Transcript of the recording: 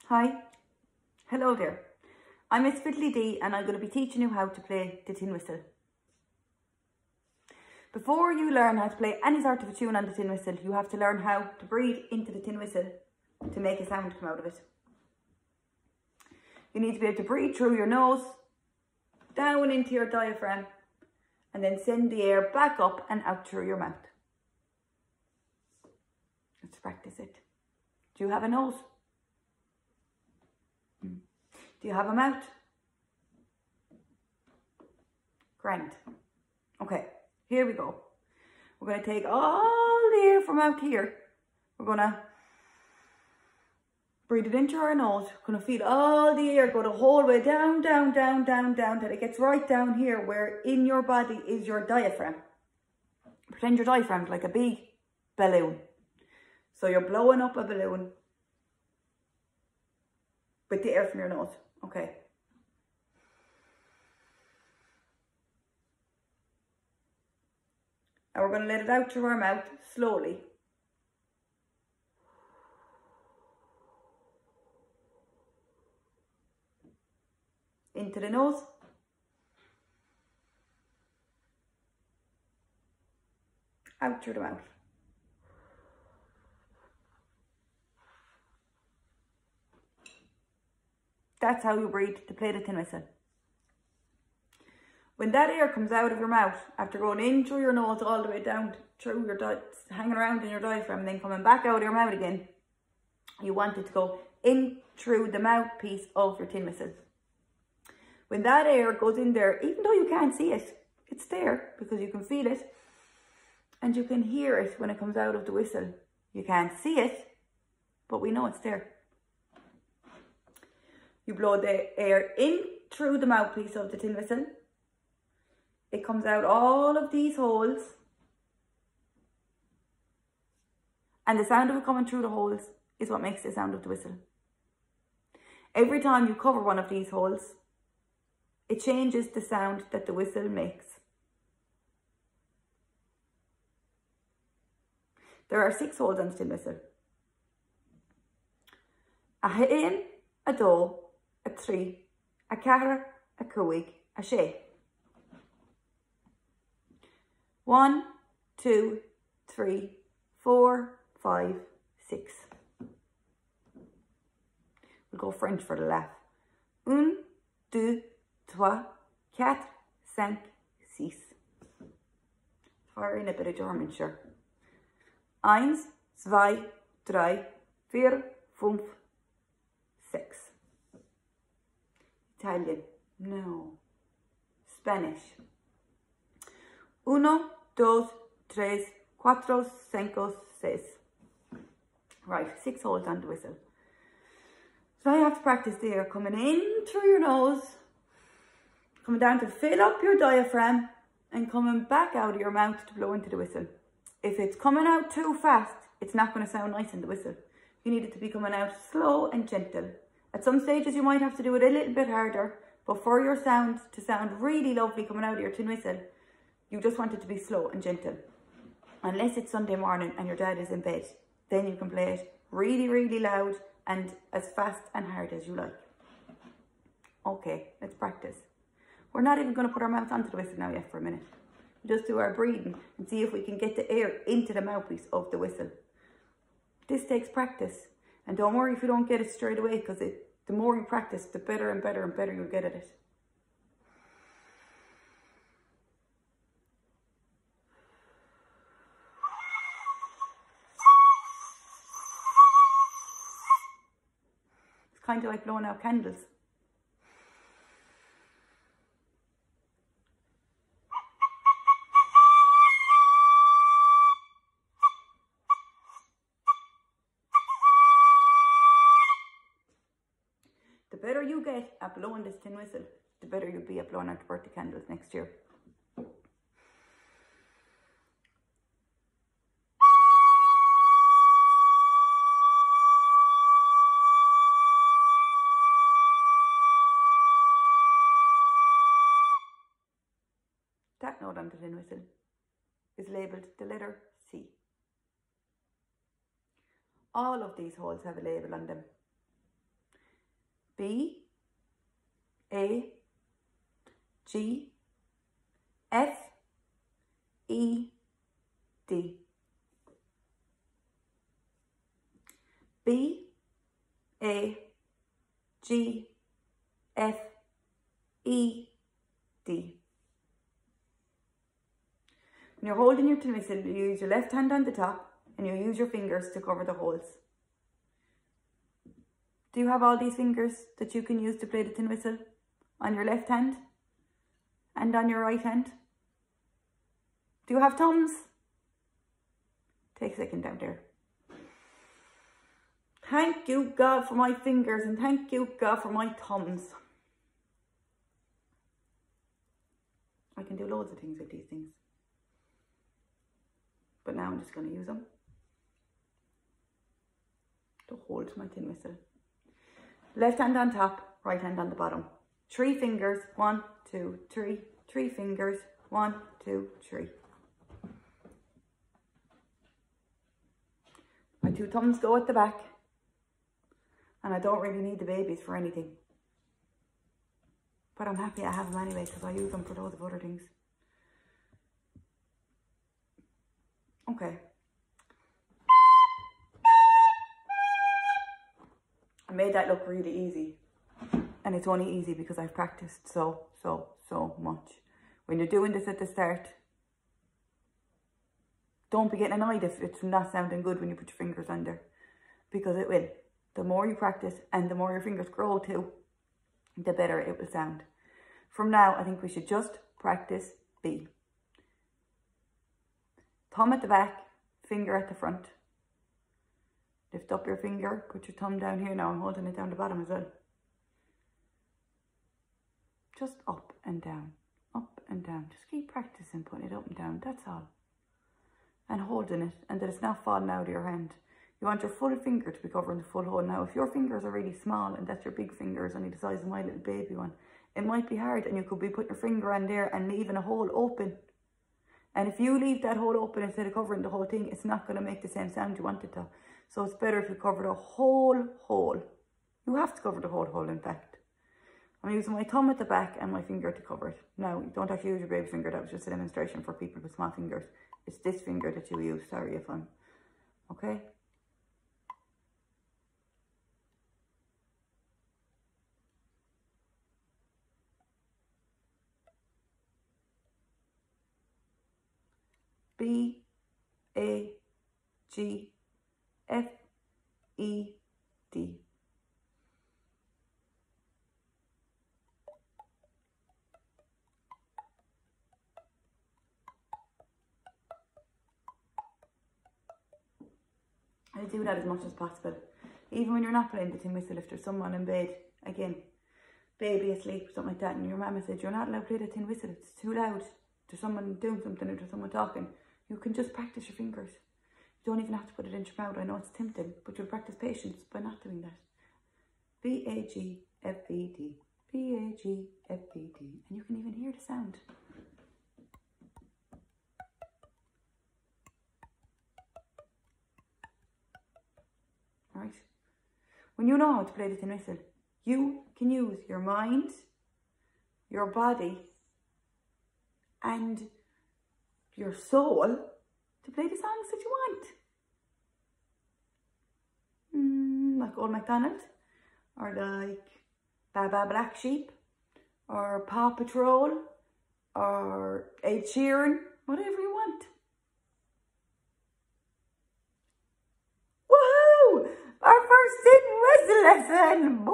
Hi, hello there. I'm Miss Fiddly D and I'm going to be teaching you how to play the tin whistle. Before you learn how to play any sort of a tune on the tin whistle, you have to learn how to breathe into the tin whistle to make a sound come out of it. You need to be able to breathe through your nose, down into your diaphragm, and then send the air back up and out through your mouth. Let's practice it. Do you have a nose? Do you have a mouth? Grand. Okay, here we go. We're going to take all the air from out here. We're going to breathe it into our nose. We're going to feel all the air go the whole way down, down, down, down, down, till it gets right down here where in your body is your diaphragm. Pretend your diaphragm is like a big balloon. So you're blowing up a balloon with the air from your nose. Okay. Now we're going to let it out through our mouth slowly. Into the nose. Out through the mouth. That's how you breathe to play the tin whistle. When that air comes out of your mouth, after going in through your nose all the way down through your hanging around in your diaphragm, then coming back out of your mouth again, you want it to go in through the mouthpiece of your tin whistle. When that air goes in there, even though you can't see it, it's there because you can feel it and you can hear it when it comes out of the whistle. You can't see it, but we know it's there. You blow the air in through the mouthpiece of the tin whistle. It comes out all of these holes. And the sound of it coming through the holes is what makes the sound of the whistle. Every time you cover one of these holes, it changes the sound that the whistle makes. There are 6 holes on the tin whistle. A hen, a doe, a tree, a cara, a cúig, a sé. 1, 2, 3, 4, 5, 6. We'll go French for the laugh. 1, 2, 3, 4, 5, 6. Fire in a bit of German, sure. 1, 2, 3, 4, 5, 6. Italian, no. Spanish. 1, 2, 3, 4, 5, 6. Right, 6 holes on the whistle. So you have to practice the air coming in through your nose, coming down to fill up your diaphragm, and coming back out of your mouth to blow into the whistle. If it's coming out too fast, it's not going to sound nice in the whistle. You need it to be coming out slow and gentle. At some stages you might have to do it a little bit harder, but for your sound to sound really lovely coming out of your tin whistle, you just want it to be slow and gentle. Unless it's Sunday morning and your dad is in bed, then you can play it really, really loud and as fast and hard as you like. Okay, let's practice. We're not even going to put our mouth onto the whistle now yet for a minute. We'll just do our breathing and see if we can get the air into the mouthpiece of the whistle. This takes practice. And don't worry if you don't get it straight away, because the more you practice, the better and better and better you'll get at it. It's kind of like blowing out candles. The better you get at blowing this tin whistle, the better you'll be at blowing out the birthday candles next year. That note on the tin whistle is labelled the letter C. All of these holes have a label on them. B, A, G, F, E, D. B, A, G, F, E, D. When you're holding your tin whistle, you use your left hand on the top and you use your fingers to cover the holes. Do you have all these fingers that you can use to play the tin whistle on your left hand and on your right hand? Do you have thumbs? Take a second down there. Thank you, God, for my fingers, and thank you, God, for my thumbs. I can do loads of things with these things. But now I'm just going to use them to hold my tin whistle. Left hand on top, right hand on the bottom. 3 fingers, 1, 2, 3. 3 fingers, 1, 2, 3. My 2 thumbs go at the back. And I don't really need the babies for anything. But I'm happy I have them anyway because I use them for loads of other things. Okay. I made that look really easy. And it's only easy because I've practiced so much. When you're doing this at the start, don't be getting annoyed if it's not sounding good when you put your fingers under. Because it will. The more you practice and the more your fingers grow too, the better it will sound. From now, I think we should just practice B. Thumb at the back, finger at the front. Lift up your finger, put your thumb down here. Now I'm holding it down the bottom as well. Just up and down, up and down. Just keep practicing putting it up and down, that's all. And holding it, and that it's not falling out of your hand. You want your full finger to be covering the full hole. Now, if your fingers are really small and that's your big fingers, only the size of my little baby one, it might be hard and you could be putting your finger on there and leaving a hole open. And if you leave that hole open instead of covering the whole thing, it's not going to make the same sound you want it to. So it's better if you cover the whole hole. You have to cover the whole hole, in fact. I'm using my thumb at the back and my finger to cover it. Now, you don't have to use your baby finger. That was just a demonstration for people with small fingers. It's this finger that you use. Sorry if I'm... Okay? B, A, G, F, E, D. I do that as much as possible. Even when you're not playing the tin whistle, if there's someone in bed, again, baby asleep, something like that, and your mama said, you're not allowed to play the tin whistle, it's too loud. There's someone doing something or there's someone talking. You can just practice your fingers. You don't even have to put it into your mouth. I know it's tempting, but you'll practice patience by not doing that. B, A, G, F, E, D. B, A, G, F, E, D. And you can even hear the sound. Right? When you know how to play the tin whistle, you can use your mind, your body, and your soul to play the songs that you want. Like Old MacDonald, or like Baba Black Sheep, or Paw Patrol, or Ed Sheeran, whatever you want. Woohoo! Our first tin whistle lesson!